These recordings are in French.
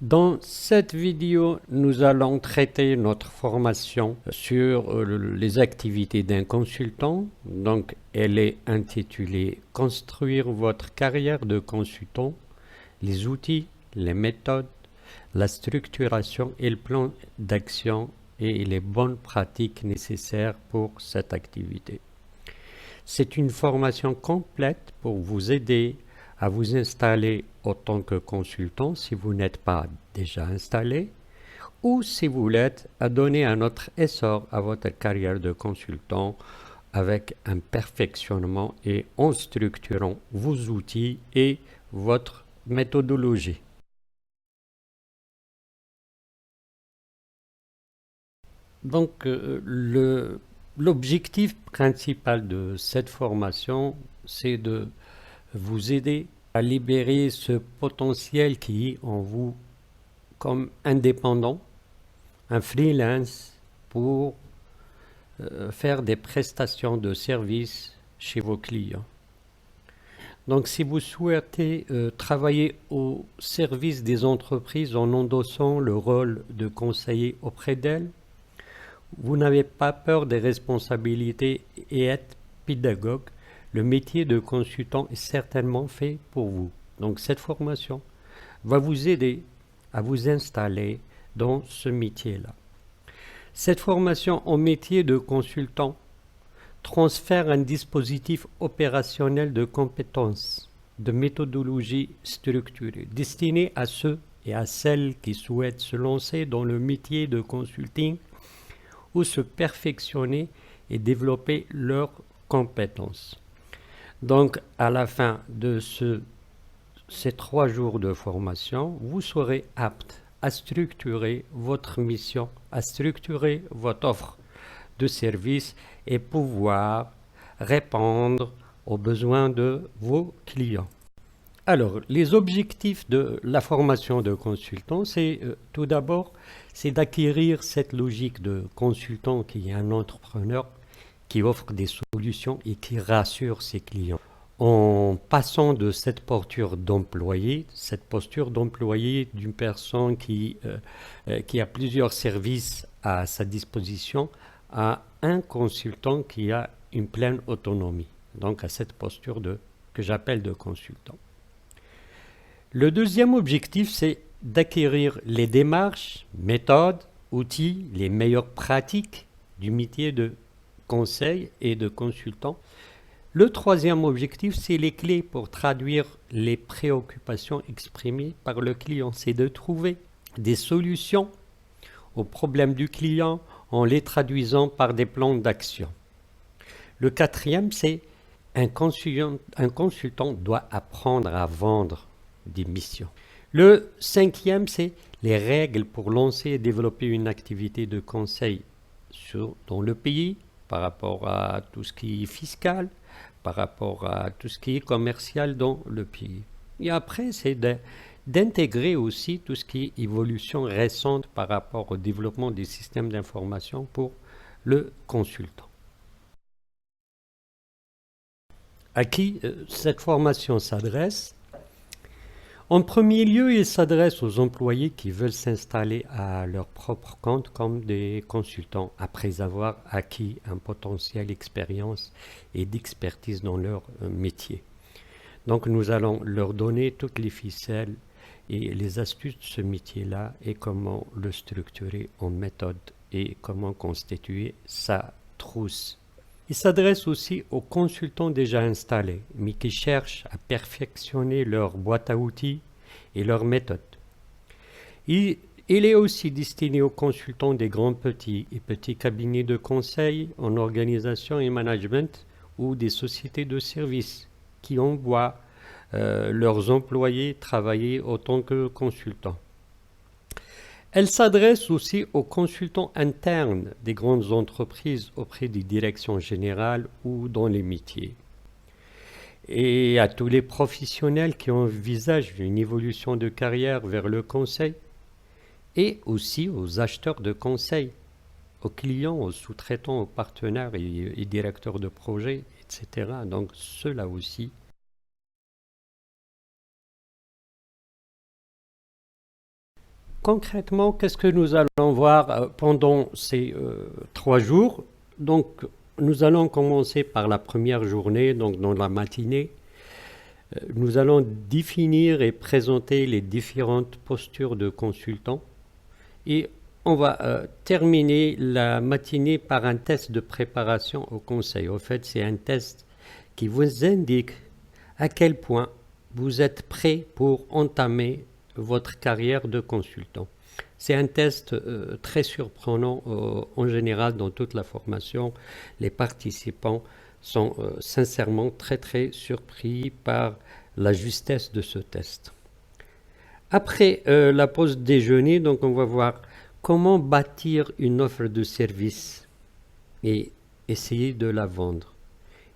Dans cette vidéo, nous allons traiter notre formation sur les activités d'un consultant. Donc, elle est intitulée Construire votre carrière de consultant, les outils, les méthodes, la structuration et le plan d'action et les bonnes pratiques nécessaires pour cette activité. C'est une formation complète pour vous aider à vous installer en tant que consultant si vous n'êtes pas déjà installé ou si vous l'êtes, à donner un autre essor à votre carrière de consultant avec un perfectionnement et en structurant vos outils et votre méthodologie. Donc, l'objectif principal de cette formation, c'est de vous aider à libérer ce potentiel qui est en vous comme indépendant, un freelance pour faire des prestations de services chez vos clients. Donc si vous souhaitez travailler au service des entreprises en endossant le rôle de conseiller auprès d'elles, vous n'avez pas peur des responsabilités et être pédagogue, le métier de consultant est certainement fait pour vous. Donc cette formation va vous aider à vous installer dans ce métier-là. Cette formation en métier de consultant transfère un dispositif opérationnel de compétences, de méthodologie structurée, destiné à ceux et à celles qui souhaitent se lancer dans le métier de consulting ou se perfectionner et développer leurs compétences. Donc, à la fin de ces 3 jours de formation, vous serez apte à structurer votre mission, à structurer votre offre de service et pouvoir répondre aux besoins de vos clients. Alors, les objectifs de la formation de consultant, c'est tout d'abord, c'est d'acquérir cette logique de consultant qui est un entrepreneur qui offre des solutions et qui rassure ses clients. En passant de cette posture d'employé d'une personne qui a plusieurs services à sa disposition, à un consultant qui a une pleine autonomie, donc à cette posture que j'appelle de consultant. Le deuxième objectif, c'est d'acquérir les démarches, méthodes, outils, les meilleures pratiques du métier de conseil et de consultant. Le troisième objectif, c'est les clés pour traduire les préoccupations exprimées par le client. C'est de trouver des solutions aux problèmes du client en les traduisant par des plans d'action. Le quatrième, c'est un consultant doit apprendre à vendre des missions. Le cinquième, c'est les règles pour lancer et développer une activité de conseil dans le pays par rapport à tout ce qui est fiscal, par rapport à tout ce qui est commercial dans le pays. Et après, c'est d'intégrer aussi tout ce qui est évolution récente par rapport au développement des systèmes d'information pour le consultant. À qui cette formation s'adresse? En premier lieu, il s'adresse aux employés qui veulent s'installer à leur propre compte comme des consultants après avoir acquis un potentiel d'expérience et d'expertise dans leur métier. Donc nous allons leur donner toutes les ficelles et les astuces de ce métier-là et comment le structurer en méthode et comment constituer sa trousse. Il s'adresse aussi aux consultants déjà installés, mais qui cherchent à perfectionner leur boîte à outils et leurs méthodes. Il est aussi destiné aux consultants des grands et petits cabinets de conseil en organisation et management ou des sociétés de services qui envoient leurs employés travailler en tant que consultants. Elle s'adresse aussi aux consultants internes des grandes entreprises auprès des directions générales ou dans les métiers. Et à tous les professionnels qui envisagent une évolution de carrière vers le conseil et aussi aux acheteurs de conseil, aux clients, aux sous-traitants, aux partenaires et directeurs de projets, etc. Donc ceux-là aussi. concrètement, qu'est-ce que nous allons voir pendant ces 3 jours? Donc, nous allons commencer par la première journée, donc dans la matinée. Nous allons définir et présenter les différentes postures de consultant. Et on va terminer la matinée par un test de préparation au conseil. En fait, c'est un test qui vous indique à quel point vous êtes prêt pour entamer votre carrière de consultant. C'est un test très surprenant en général dans toute la formation. Les participants sont sincèrement très surpris par la justesse de ce test. Après la pause déjeuner, donc on va voir comment bâtir une offre de service et essayer de la vendre.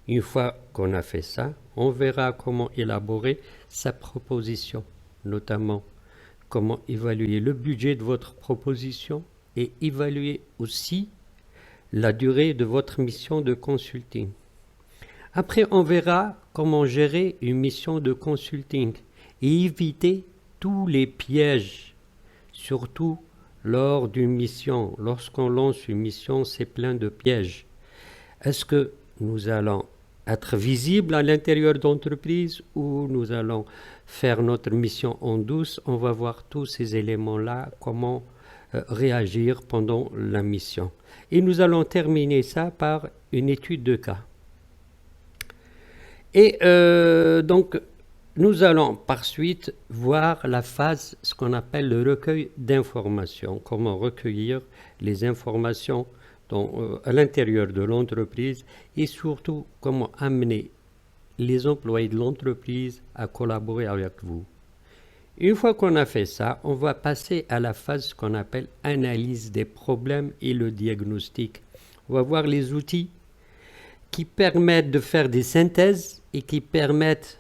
Une fois qu'on a fait ça, on verra comment élaborer sa proposition, notamment comment évaluer le budget de votre proposition et évaluer aussi la durée de votre mission de consulting. Après, on verra comment gérer une mission de consulting et éviter tous les pièges, surtout lors d'une mission. Lorsqu'on lance une mission, c'est plein de pièges. Est-ce que nous allons être visibles à l'intérieur d'entreprise ou nous allons faire notre mission en douce? On va voir tous ces éléments-là, comment réagir pendant la mission. Et nous allons terminer ça par une étude de cas. Et donc, nous allons par suite voir la phase, ce qu'on appelle le recueil d'informations, comment recueillir les informations à l'intérieur de l'entreprise et surtout comment amener les employés de l'entreprise à collaborer avec vous. Une fois qu'on a fait ça, on va passer à la phase qu'on appelle analyse des problèmes et le diagnostic. On va voir les outils qui permettent de faire des synthèses et qui permettent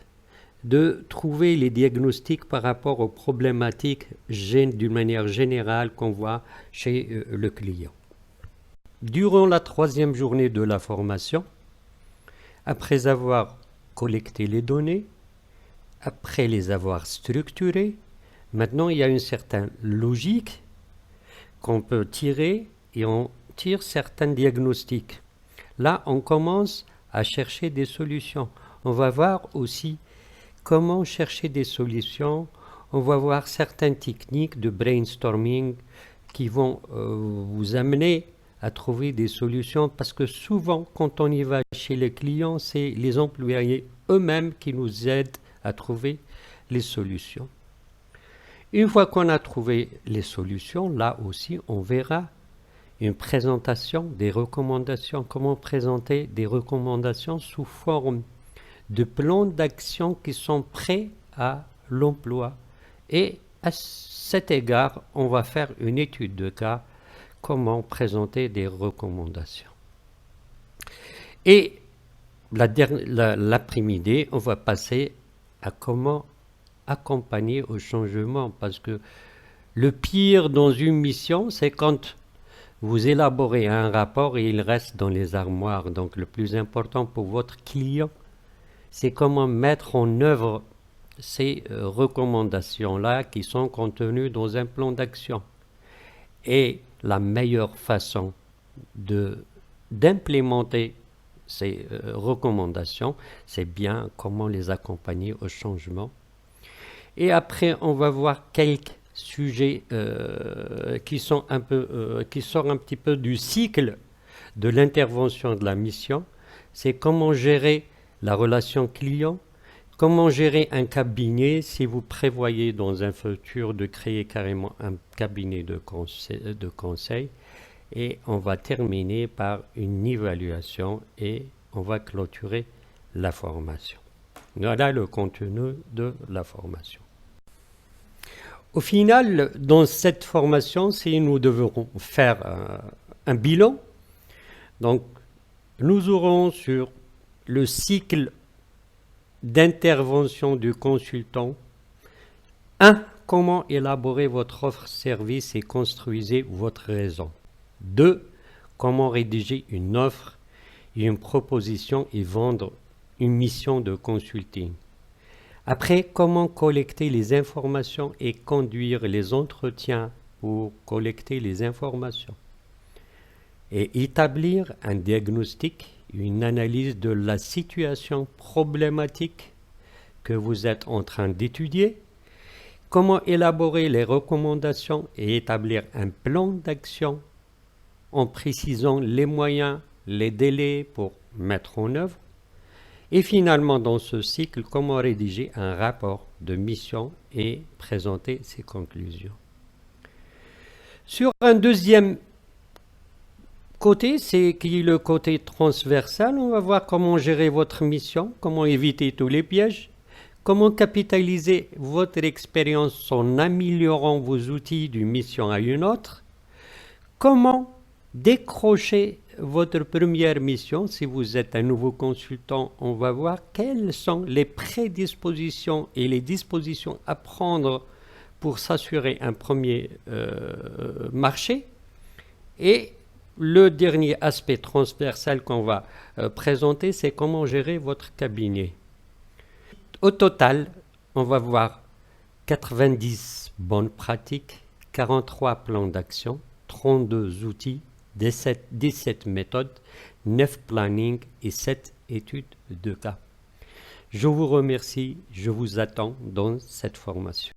de trouver les diagnostics par rapport aux problématiques d'une manière générale qu'on voit chez le client. Durant la 3e journée de la formation, après avoir collecté les données, après les avoir structurées, maintenant il y a une certaine logique qu'on peut tirer et on tire certains diagnostics. Là, on commence à chercher des solutions. On va voir aussi comment chercher des solutions. On va voir certaines techniques de brainstorming qui vont vous amener à trouver des solutions parce que souvent, quand on y va chez les clients, c'est les employés eux-mêmes qui nous aident à trouver les solutions. Une fois qu'on a trouvé les solutions, là aussi, on verra une présentation des recommandations, comment présenter des recommandations sous forme de plans d'action qui sont prêts à l'emploi. Et à cet égard, on va faire une étude de cas, comment présenter des recommandations. Et l'après-midi, on va passer à comment accompagner au changement, parce que le pire dans une mission, c'est quand vous élaborez un rapport et il reste dans les armoires. Donc le plus important pour votre client, c'est comment mettre en œuvre ces recommandations-là qui sont contenues dans un plan d'action. Et la meilleure façon d'implémenter ces recommandations, c'est bien comment les accompagner au changement. Et après, on va voir quelques sujets qui sortent un petit peu du cycle de l'intervention de la mission. C'est comment gérer la relation client, comment gérer un cabinet si vous prévoyez dans un futur de créer carrément un cabinet de conseil. Et on va terminer par une évaluation et on va clôturer la formation. Voilà le contenu de la formation. Au final, dans cette formation, si nous devrons faire un bilan, donc nous aurons sur le cycle d'intervention du consultant, 1. Comment élaborer votre offre-service et construisez votre raison. 2. Comment rédiger une offre et une proposition et vendre une mission de consulting. Après, comment collecter les informations et conduire les entretiens pour collecter les informations et établir un diagnostic, une analyse de la situation problématique que vous êtes en train d'étudier, comment élaborer les recommandations et établir un plan d'action en précisant les moyens, les délais pour mettre en œuvre, et finalement dans ce cycle, comment rédiger un rapport de mission et présenter ses conclusions. Sur un deuxième côté, c'est qui est le côté transversal, on va voir comment gérer votre mission, comment éviter tous les pièges, comment capitaliser votre expérience en améliorant vos outils d'une mission à une autre, comment décrocher votre première mission. Si vous êtes un nouveau consultant, on va voir quelles sont les prédispositions et les dispositions à prendre pour s'assurer un premier marché. Et le dernier aspect transversal qu'on va présenter, c'est comment gérer votre cabinet. Au total, on va voir 90 bonnes pratiques, 43 plans d'action, 32 outils, 17 méthodes, 9 plannings et 7 études de cas. Je vous remercie, je vous attends dans cette formation.